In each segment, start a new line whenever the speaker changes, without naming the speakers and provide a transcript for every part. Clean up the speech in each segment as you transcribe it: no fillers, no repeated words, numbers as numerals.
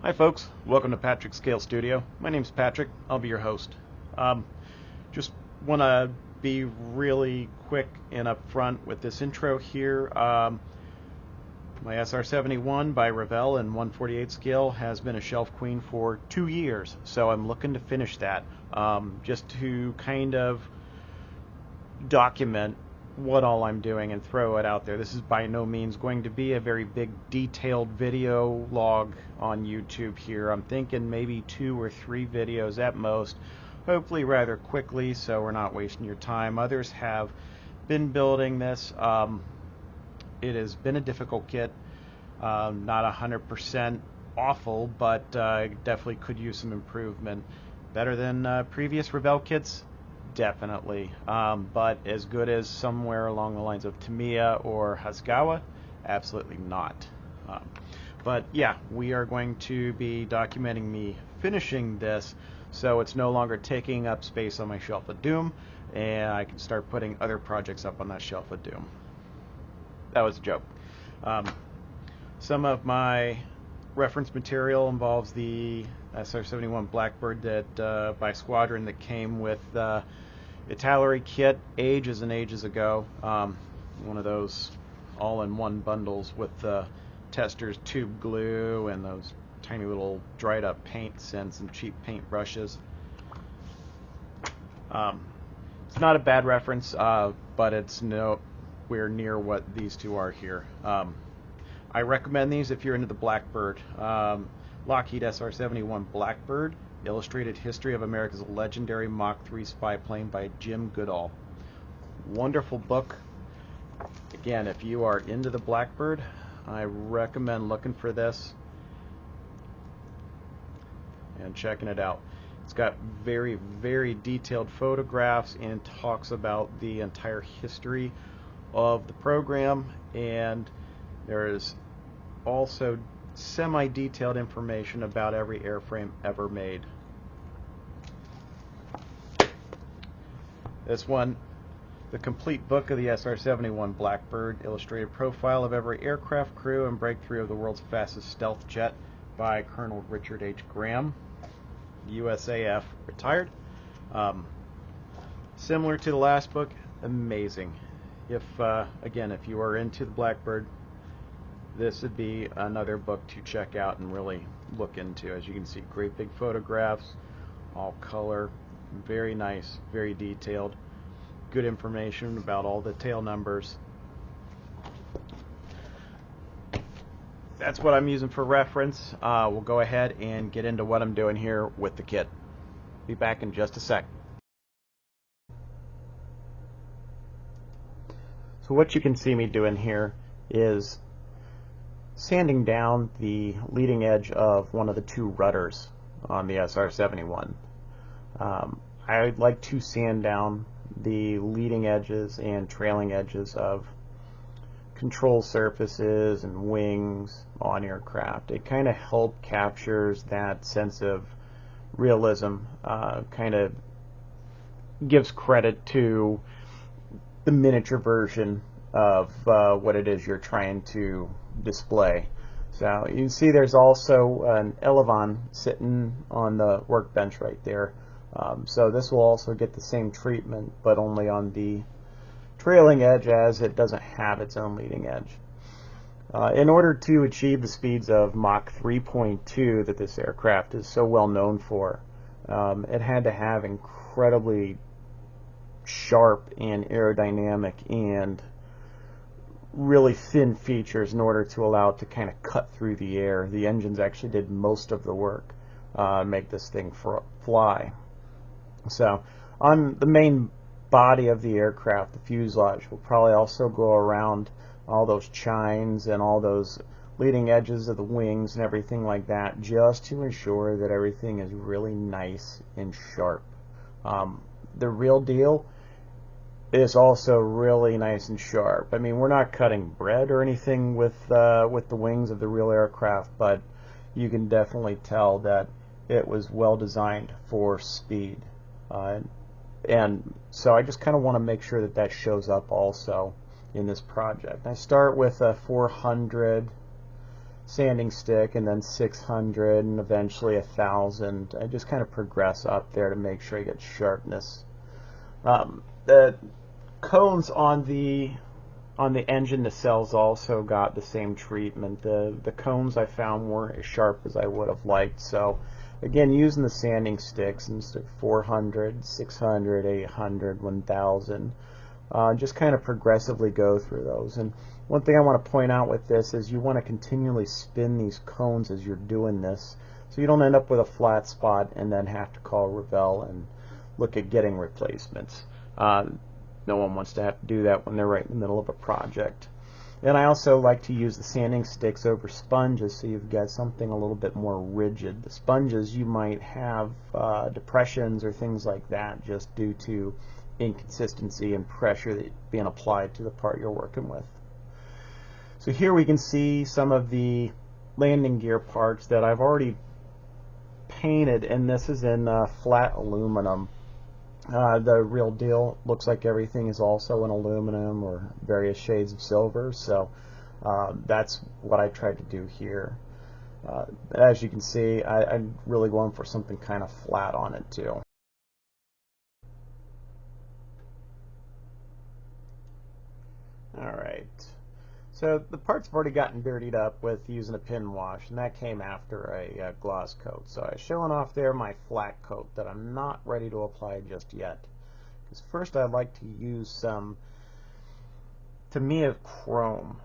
Hi folks, welcome to Patrick's Scale Studio. My name's Patrick, I'll be your host. Just want to be really quick and upfront with this intro here. My SR-71 by Revell in 1/48 scale has been a shelf queen for 2 years, so I'm looking to finish that, just to kind of document what all I'm doing and throw it out there. This is by no means going to be a very big detailed video log on YouTube here. I'm thinking maybe 2 or 3 videos at most, hopefully rather quickly so we're not wasting your time. Others have been building this. It has been a difficult kit, not 100% awful, but definitely could use some improvement. Better than previous Revell kits? Definitely, but as good as somewhere along the lines of Tamiya or Hasegawa? Absolutely not. But yeah, we are going to be documenting me finishing this, so it's no longer taking up space on my shelf of doom, and I can start putting other projects up on that shelf of doom. That was a joke. Some of my reference material involves the SR-71 Blackbird that by Squadron that came with Italeri kit ages and ages ago. One of those all-in-one bundles with testers, tube glue, and those tiny little dried up paints and some cheap paint brushes. It's not a bad reference, but it's nowhere near what these two are here. I recommend these if you're into the Blackbird. Lockheed SR-71 Blackbird, Illustrated History of America's Legendary Mach 3 Spy Plane by Jim Goodall. Wonderful book. Again, if you are into the Blackbird, I recommend looking for this and checking it out. It's got very, very detailed photographs and talks about the entire history of the program, and there is also semi-detailed information about every airframe ever made. This one, the complete book of the SR-71 Blackbird, illustrated profile of every aircraft crew and breakthrough of the world's fastest stealth jet by Colonel Richard H. Graham, USAF, retired. Similar to the last book, amazing. If again, if you are into the Blackbird, this would be another book to check out and really look into. As you can see, great big photographs, all color, very nice, very detailed, good information about all the tail numbers. That's what I'm using for reference. We'll go ahead and get into what I'm doing here with the kit. Be back in just a sec. So what you can see me doing here is sanding down the leading edge of one of the 2 rudders on the SR-71. I'd like to sand down the leading edges and trailing edges of control surfaces and wings on aircraft. It kind of helps captures that sense of realism, kind of gives credit to the miniature version of what it is you're trying to display. So you can see there's also an elevon sitting on the workbench right there. So this will also get the same treatment, but only on the trailing edge, as it doesn't have its own leading edge. In order to achieve the speeds of Mach 3.2 that this aircraft is so well known for, it had to have incredibly sharp and aerodynamic and really thin features in order to allow it to kind of cut through the air. The engines actually did most of the work, make this thing fly. So on the main body of the aircraft, the fuselage will probably also go around all those chines and all those leading edges of the wings and everything like that, just to ensure that everything is really nice and sharp. The real deal is also really nice and sharp. I mean, we're not cutting bread or anything with the wings of the real aircraft, but you can definitely tell that it was well designed for speed. And so I just kind of want to make sure that that shows up also in this project. I start with a 400 sanding stick, and then 600, and eventually 1,000. I just kind of progress up there to make sure I get sharpness. The cones on the engine nacelles also got the same treatment. The cones I found weren't as sharp as I would have liked, so again, using the sanding sticks instead of 400, 600, 800, 1,000, just kind of progressively go through those. And one thing I want to point out with this is you want to continually spin these cones as you're doing this, so you don't end up with a flat spot and then have to call Revell and look at getting replacements. No one wants to have to do that when they're right in the middle of a project. And I also like to use the sanding sticks over sponges, so you've got something a little bit more rigid. The sponges, you might have depressions or things like that just due to inconsistency and pressure that being applied to the part you're working with. So here we can see some of the landing gear parts that I've already painted, and this is in flat aluminum. The real deal looks like everything is also in aluminum or various shades of silver, so that's what I tried to do here. As you can see, I'm really going for something kind of flat on it too. Alright, so the parts have already gotten dirtied up with using a pin wash, and that came after a gloss coat. So I'm showing off there my flat coat that I'm not ready to apply just yet. Because first I'd like to use some Tamiya chrome,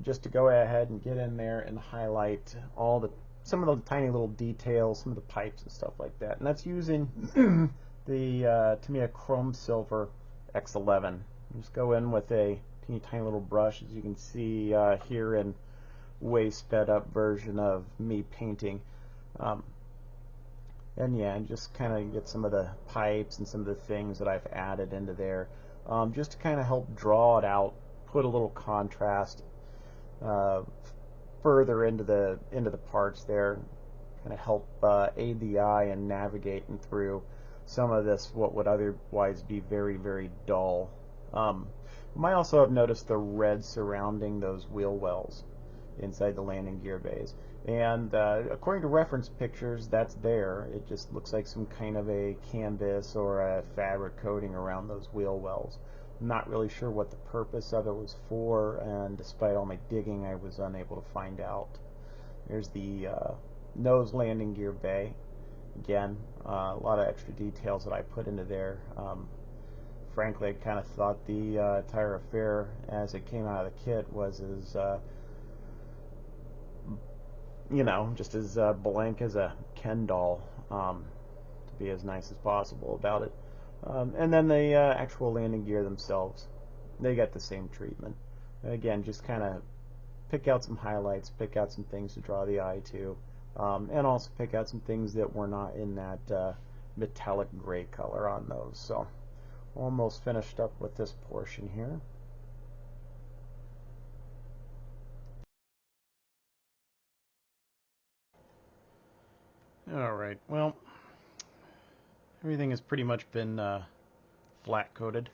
just to go ahead and get in there and highlight some of the tiny little details, some of the pipes and stuff like that. And that's using the Tamiya Chrome Silver X11. Just go in with a tiny little brush, as you can see here in way sped up version of me painting. And yeah, just kind of get some of the pipes and some of the things that I've added into there, just to kind of help draw it out, put a little contrast further into the parts there, kind of help aid the eye in navigating through some of this what would otherwise be very, very dull. You might also have noticed the red surrounding those wheel wells inside the landing gear bays. And according to reference pictures, that's there. It just looks like some kind of a canvas or a fabric coating around those wheel wells. I'm not really sure what the purpose of it was for, and despite all my digging, I was unable to find out. There's the nose landing gear bay. Again, a lot of extra details that I put into there. Frankly, I kind of thought the entire affair, as it came out of the kit, was as just as blank as a Ken doll, to be as nice as possible about it. And then the actual landing gear themselves, they got the same treatment. Again, just kind of pick out some highlights, pick out some things to draw the eye to, and also pick out some things that were not in that metallic gray color on those. So almost finished up with this portion here. Alright, well, everything has pretty much been flat coated.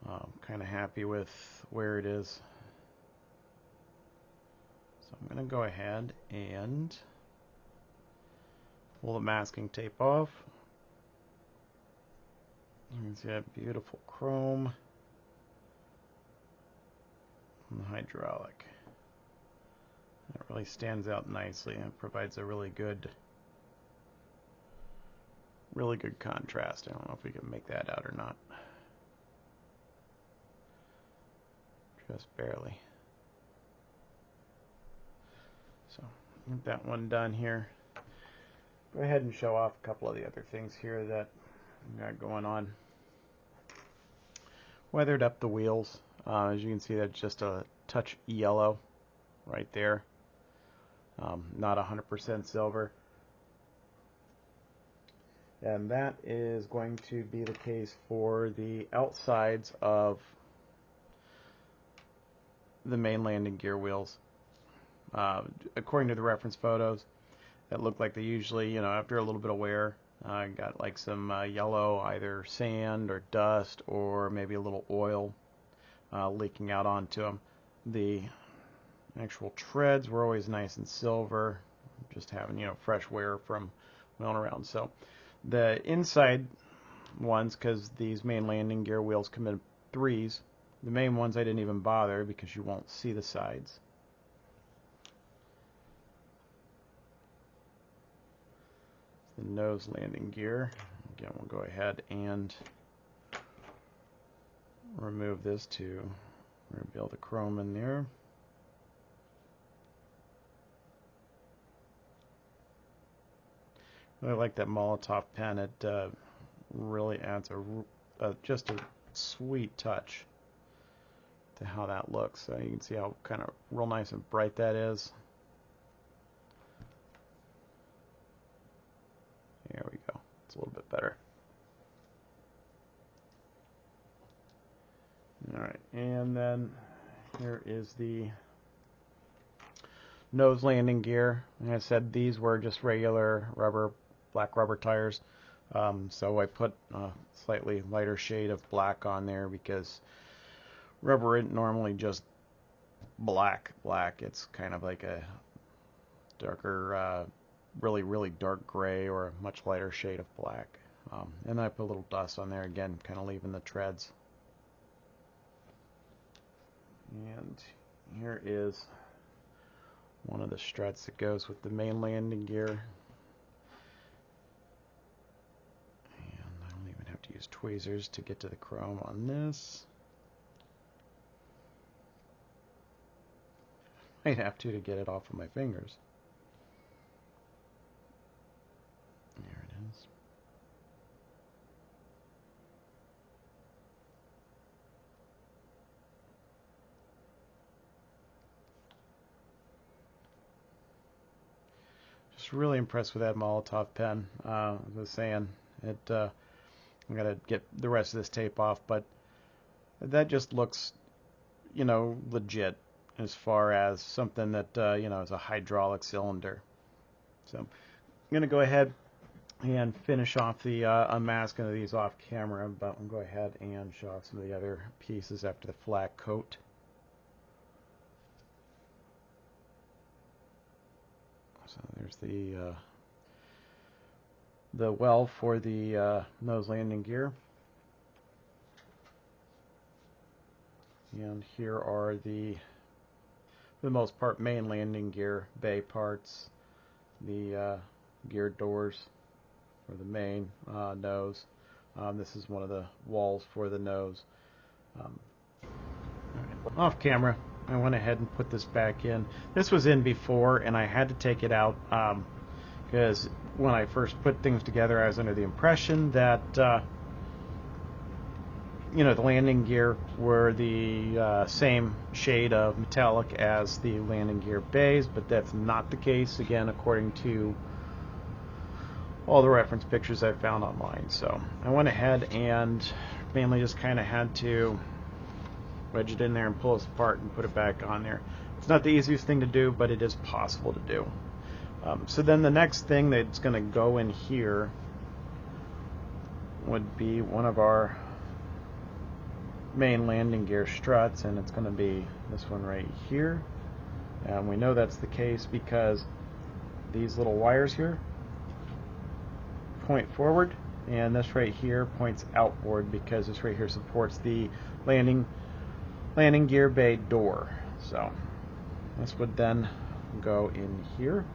I'm kind of happy with where it is. So I'm going to go ahead and pull the masking tape off. You can see that beautiful chrome and the hydraulic. It really stands out nicely and provides a really good contrast. I don't know if we can make that out or not. Just barely. So get that one done here. Go ahead and show off a couple of the other things here that we got going on. Weathered up the wheels. As you can see, that's just a touch yellow right there. Not 100% silver. And that is going to be the case for the outsides of the main landing gear wheels. According to the reference photos, that look like they usually, after a little bit of wear, got like some yellow, either sand or dust or maybe a little oil leaking out onto them. The Actual treads were always nice and silver, just having, you know, fresh wear from milling around. So the inside ones, because these main landing gear wheels come in 3s, the main ones I didn't even bother because you won't see the sides. The nose landing gear. Again, we'll go ahead and remove this to reveal the chrome in there. I like that Molotov pen. It really adds just a sweet touch to how that looks. So you can see how kind of real nice and bright that is. There we go. It's a little bit better. Alright, and then here is the nose landing gear. Like I said, these were just regular black rubber tires. So I put a slightly lighter shade of black on there because rubber isn't normally just black. It's kind of like a darker, really dark gray or a much lighter shade of black. And I put a little dust on there again, kind of leaving the treads. And here is one of the struts that goes with the main landing gear. And I don't even have to use tweezers to get to the chrome on this. Might have to get it off of my fingers. There it is. Just really impressed with that Molotov pen. As I was saying, I'm gonna get the rest of this tape off, but that just looks, you know, legit as far as something that you know, is a hydraulic cylinder. So I'm gonna go ahead and finish off the unmasking of these off camera, but we'll go ahead and show off some of the other pieces after the flat coat. So there's the well for the nose landing gear, and here are for the most part, main landing gear bay parts, the gear doors for the main nose. This is one of the walls for the nose. Off camera, I went ahead and put this back in. This was in before, and I had to take it out because when I first put things together, I was under the impression that you know, the landing gear were the same shade of metallic as the landing gear bays, but that's not the case, again, according to all the reference pictures I found online. So I went ahead and mainly just kind of had to wedge it in there and pull it apart and put it back on there. It's not the easiest thing to do, but it is possible to do. So then the next thing that's going to go in here would be one of our main landing gear struts, and it's going to be this one right here. And we know that's the case because these little wires here point forward, and this right here points outward because this right here supports the landing gear bay door. So this would then go in here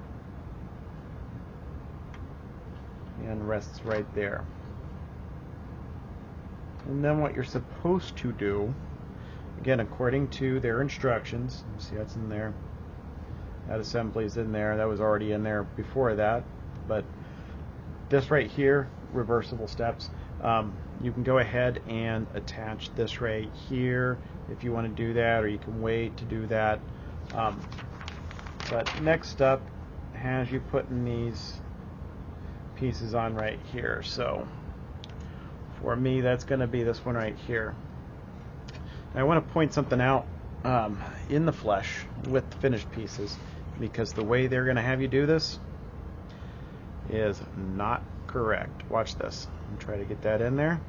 and rests right there. And then what you're supposed to do, again, according to their instructions, you see that's in there, that assembly's in there, that was already in there before that, but this right here, reversible steps, you can go ahead and attach this right here if you want to do that, or you can wait to do that. But next up has you putting these pieces on right here. So for me, that's going to be this one right here. And I want to point something out in the flesh with the finished pieces, because the way they're going to have you do this is not correct. Watch this. I'm trying to get that in there.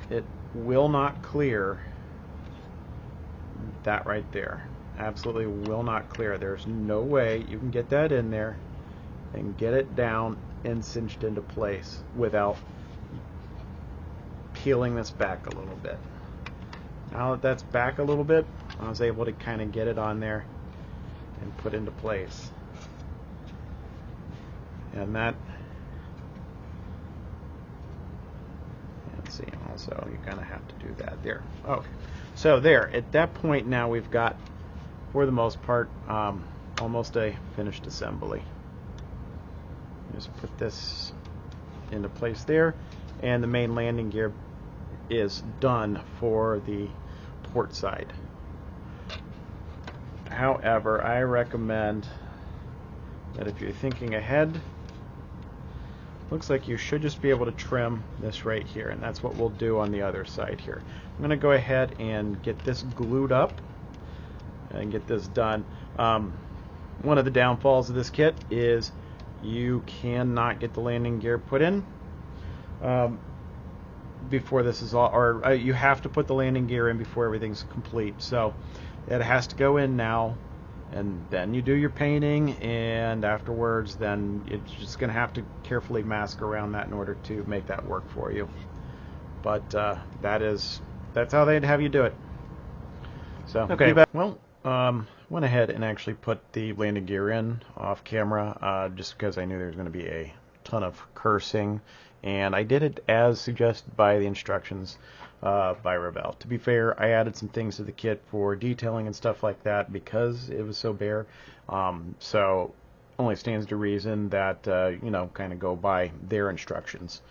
It will not clear that right there. absolutely will not clear. There's no way you can get that in there and get it down and cinched into place without peeling this back a little bit. Now that that's back a little bit, I was able to kind of get it on there and put into place. And that, let's see, also you kind of have to do that there. Okay, so there, at that point now we've got, for the most part, almost a finished assembly. Just put this into place there, and the main landing gear is done for the port side. However, I recommend that if you're thinking ahead, looks like you should just be able to trim this right here, and that's what we'll do on the other side here. I'm going to go ahead and get this glued up and get this done. One of the downfalls of this kit is you cannot get the landing gear put in before this is all, or you have to put the landing gear in before everything's complete. So it has to go in now, and then you do your painting, and afterwards then it's just going to have to carefully mask around that in order to make that work for you. But that's how they'd have you do it. So okay, well, went ahead and actually put the landing gear in off camera just because I knew there was going to be a ton of cursing, and I did it as suggested by the instructions by Revell. To be fair, I added some things to the kit for detailing and stuff like that because it was so bare. So only stands to reason that you know, kind of go by their instructions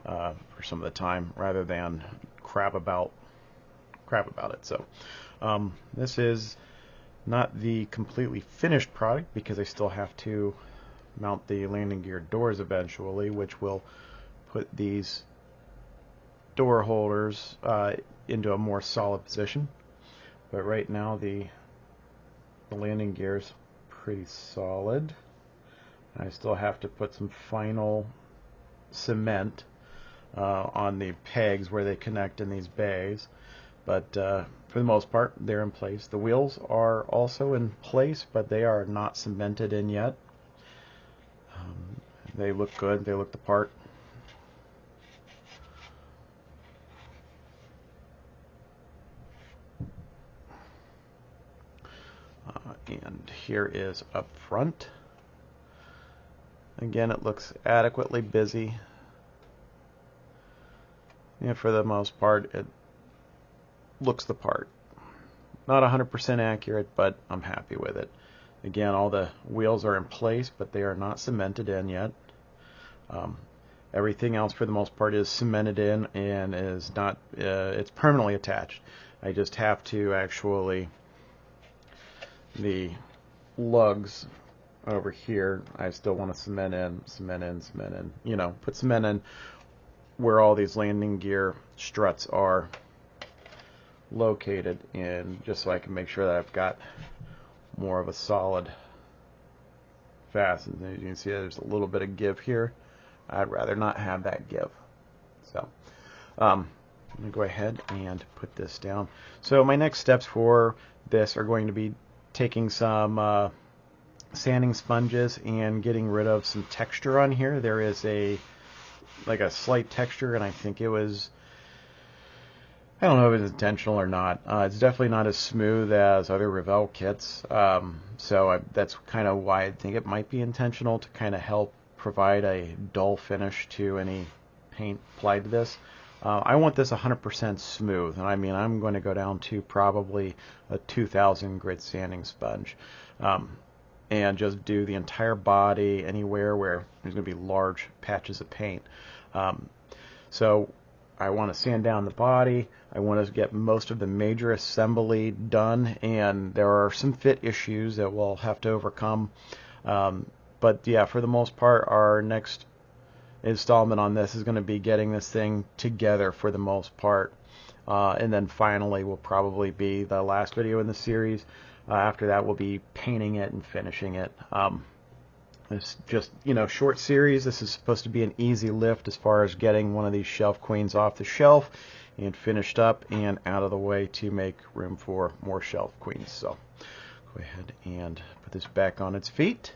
for some of the time rather than crap about it. So this is not the completely finished product because I still have to mount the landing gear doors eventually, which will put these door holders into a more solid position. But right now the landing gear is pretty solid. I still have to put some final cement on the pegs where they connect in these bays, but for the most part they're in place. The wheels are also in place, but they are not cemented in yet. They look good, they look the part. And here is up front. Again, it looks adequately busy, and for the most part it looks the part. Not 100% accurate, but I'm happy with it. Again, all the wheels are in place, but they are not cemented in yet. Everything else for the most part is cemented in and is not it's permanently attached. I just have to actually, the lugs over here, I still want to cement in, you know, put cement in where all these landing gear struts are located, and just so I can make sure that I've got more of a solid fasten. As you can see, there's a little bit of give here. I'd rather not have that give. So I'm going to go ahead and put this down. So my next steps for this are going to be taking some sanding sponges and getting rid of some texture on here. There is a slight texture, and I think it was, I don't know if it's intentional or not. It's definitely not as smooth as other Revell kits, so that's kind of why I think it might be intentional, to kind of help provide a dull finish to any paint applied to this. I want this 100% smooth, and I mean, I'm going to go down to probably a 2000 grit sanding sponge and just do the entire body anywhere where there's going to be large patches of paint. So I want to sand down the body. I want to get most of the major assembly done, and there are some fit issues that we'll have to overcome. But yeah, for the most part, our next installment on this is going to be getting this thing together for the most part. And then finally will probably be the last video in the series. After that, we'll be painting it and finishing it. It's just, you know, short series. This is supposed to be an easy lift as far as getting one of these shelf queens off the shelf and finished up and out of the way to make room for more shelf queens. So go ahead and put this back on its feet,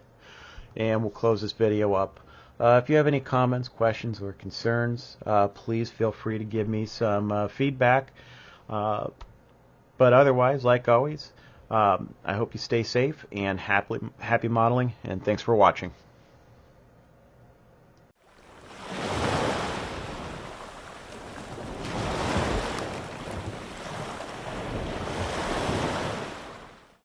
and we'll close this video up. If you have any comments, questions, or concerns, please feel free to give me some feedback. But otherwise, like always, I hope you stay safe and happy modeling, and thanks for watching.